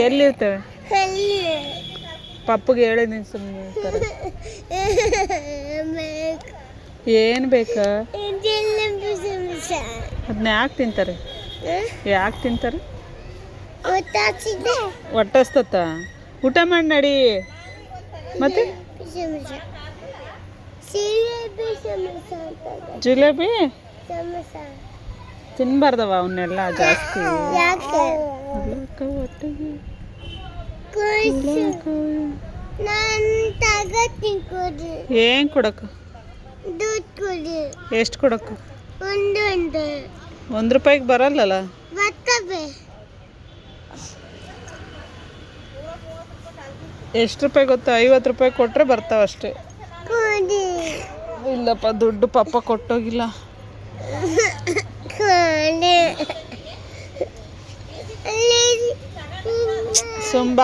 ಎಲ್ಲಿರ್ತವೆ? ಪಪ್ಪಗೆ ಹೇಳಿ ನೀನು ಸುಮ್ಮನೆ ಇರ್ತಾರೆ. ಏನು ಬೇಕಾ? ಅದನ್ನ ಯಾಕೆ ತಿಂತಾರೆ? ಯಾಕೆ ತಿಂತಾರೆ? ಹೊಟ್ಟೆ ಹಸ್ತತ್ತ? ಊಟ ಮಾಡಿ ನಡಿ. ಮತ್ತೆ ಜಿಲೇಬಿ ತಿನ್ಬಾರ್ದವ ಅವನ್ನೆಲ್ಲ ಜಾಸ್ತಿ. ಏನು ಕೊಡಕ್ಕ? ಎಷ್ಟು ಕೊಡಕ್ಕ? 1 ರೂಪಾಯಿಗೆ ಬರಲ್ಲಲ್ಲ. ಎಷ್ಟು ರೂಪಾಯಿ ಗೊತ್ತಾ? 50 ರೂಪಾಯಿ ಕೊಟ್ಟರೆ ಬರ್ತಾವ ಅಷ್ಟೇ. ಇಲ್ಲಪ್ಪ, ದುಡ್ಡು ಪಪ್ಪ ಕೊಟ್ಟೋಗಿಲ್ಲ. ಸುಂಬ